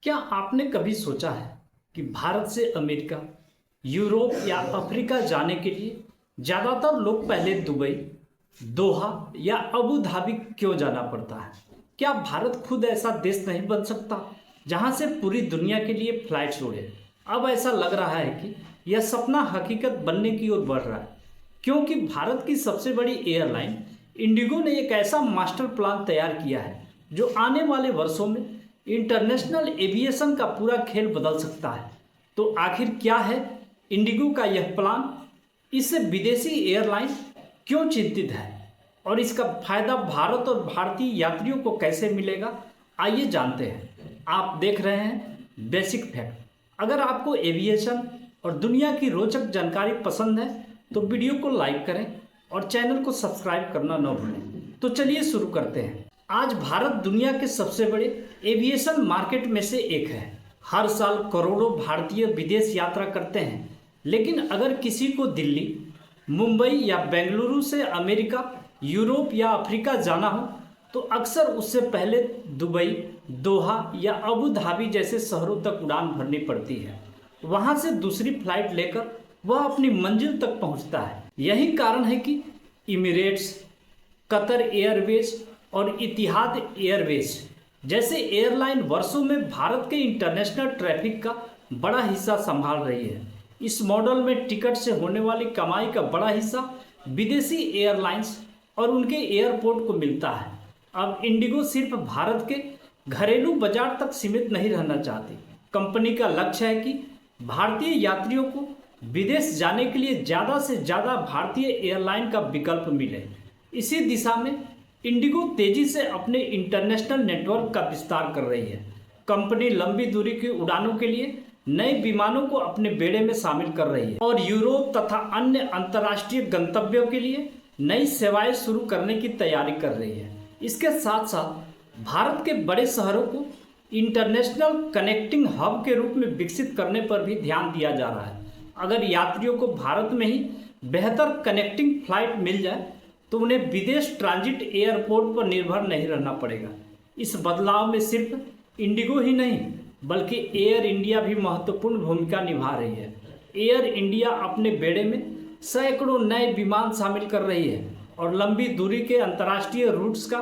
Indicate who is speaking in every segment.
Speaker 1: क्या आपने कभी सोचा है कि भारत से अमेरिका, यूरोप या अफ्रीका जाने के लिए ज़्यादातर लोग पहले दुबई, दोहा या अबू धाबी क्यों जाना पड़ता है? क्या भारत खुद ऐसा देश नहीं बन सकता जहां से पूरी दुनिया के लिए फ्लाइट्स उड़े? अब ऐसा लग रहा है कि यह सपना हकीकत बनने की ओर बढ़ रहा है, क्योंकि भारत की सबसे बड़ी एयरलाइन इंडिगो ने एक ऐसा मास्टर प्लान तैयार किया है जो आने वाले वर्षों में इंटरनेशनल एविएशन का पूरा खेल बदल सकता है। तो आखिर क्या है इंडिगो का यह प्लान? इससे विदेशी एयरलाइन क्यों चिंतित है और इसका फायदा भारत और भारतीय यात्रियों को कैसे मिलेगा? आइए जानते हैं। आप देख रहे हैं बेसिक फैक्ट। अगर आपको एविएशन और दुनिया की रोचक जानकारी पसंद है तो वीडियो को लाइक करें और चैनल को सब्सक्राइब करना न भूलें। तो चलिए शुरू करते हैं। आज भारत दुनिया के सबसे बड़े एविएशन मार्केट में से एक है। हर साल करोड़ों भारतीय विदेश यात्रा करते हैं, लेकिन अगर किसी को दिल्ली, मुंबई या बेंगलुरु से अमेरिका, यूरोप या अफ्रीका जाना हो तो अक्सर उससे पहले दुबई, दोहा या अबू धाबी जैसे शहरों तक उड़ान भरनी पड़ती है। वहां से दूसरी फ्लाइट लेकर वह अपनी मंजिल तक पहुंचता है। यही कारण है कि इमिरेट्स, कतर एयरवेज और इतिहाद एयरवेज जैसे एयरलाइन वर्षों में भारत के इंटरनेशनल ट्रैफिक का बड़ा हिस्सा संभाल रही है। इस मॉडल में टिकट से होने वाली कमाई का बड़ा हिस्सा विदेशी एयरलाइंस और उनके एयरपोर्ट को मिलता है। अब इंडिगो सिर्फ भारत के घरेलू बाजार तक सीमित नहीं रहना चाहती। कंपनी का लक्ष्य है कि भारतीय यात्रियों को विदेश जाने के लिए ज़्यादा से ज़्यादा भारतीय एयरलाइन का विकल्प मिले। इसी दिशा में इंडिगो तेजी से अपने इंटरनेशनल नेटवर्क का विस्तार कर रही है। कंपनी लंबी दूरी की उड़ानों के लिए नए विमानों को अपने बेड़े में शामिल कर रही है और यूरोप तथा अन्य अंतर्राष्ट्रीय गंतव्यों के लिए नई सेवाएं शुरू करने की तैयारी कर रही है। इसके साथ साथ भारत के बड़े शहरों को इंटरनेशनल कनेक्टिंग हब के रूप में विकसित करने पर भी ध्यान दिया जा रहा है। अगर यात्रियों को भारत में ही बेहतर कनेक्टिंग फ्लाइट मिल जाए तो उन्हें विदेश ट्रांजिट एयरपोर्ट पर निर्भर नहीं रहना पड़ेगा। इस बदलाव में सिर्फ इंडिगो ही नहीं बल्कि एयर इंडिया भी महत्वपूर्ण भूमिका निभा रही है। एयर इंडिया अपने बेड़े में सैकड़ों नए विमान शामिल कर रही है और लंबी दूरी के अंतर्राष्ट्रीय रूट्स का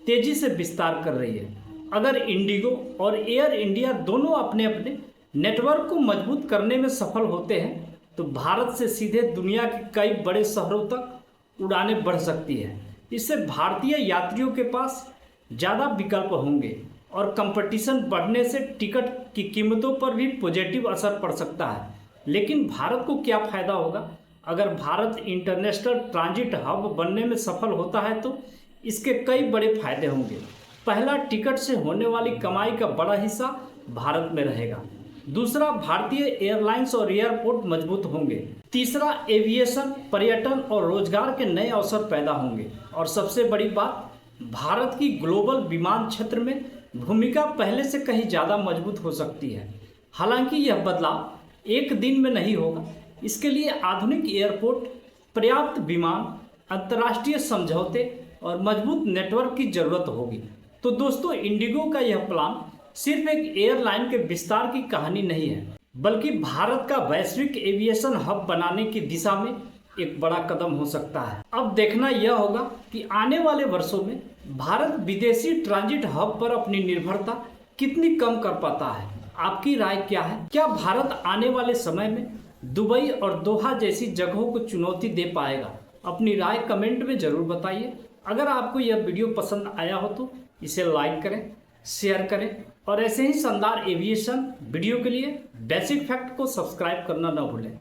Speaker 1: तेजी से विस्तार कर रही है। अगर इंडिगो और एयर इंडिया दोनों अपने अपने नेटवर्क को मजबूत करने में सफल होते हैं तो भारत से सीधे दुनिया के कई बड़े शहरों तक उड़ानें बढ़ सकती है। इससे भारतीय यात्रियों के पास ज़्यादा विकल्प होंगे और कंपटीशन बढ़ने से टिकट की कीमतों पर भी पॉजिटिव असर पड़ सकता है। लेकिन भारत को क्या फ़ायदा होगा? अगर भारत इंटरनेशनल ट्रांजिट हब बनने में सफल होता है तो इसके कई बड़े फायदे होंगे। पहला, टिकट से होने वाली कमाई का बड़ा हिस्सा भारत में रहेगा। दूसरा, भारतीय एयरलाइंस और एयरपोर्ट मजबूत होंगे। तीसरा, एविएशन, पर्यटन और रोजगार के नए अवसर पैदा होंगे। और सबसे बड़ी बात, भारत की ग्लोबल विमान क्षेत्र में भूमिका पहले से कहीं ज़्यादा मजबूत हो सकती है। हालांकि यह बदलाव एक दिन में नहीं होगा। इसके लिए आधुनिक एयरपोर्ट, पर्याप्त विमान, अंतर्राष्ट्रीय समझौते और मजबूत नेटवर्क की जरूरत होगी। तो दोस्तों, इंडिगो का यह प्लान सिर्फ एक एयरलाइन के विस्तार की कहानी नहीं है, बल्कि भारत का वैश्विक एविएशन हब बनाने की दिशा में एक बड़ा कदम हो सकता है। अब देखना यह होगा कि आने वाले वर्षों में भारत विदेशी ट्रांजिट हब पर अपनी निर्भरता कितनी कम कर पाता है। आपकी राय क्या है? क्या भारत आने वाले समय में दुबई और दोहा जैसी जगहों को चुनौती दे पाएगा? अपनी राय कमेंट में जरूर बताइए। अगर आपको यह वीडियो पसंद आया हो तो इसे लाइक करें, शेयर करें और ऐसे ही शानदार एविएशन वीडियो के लिए बेसिक फैक्ट को सब्सक्राइब करना न भूलें।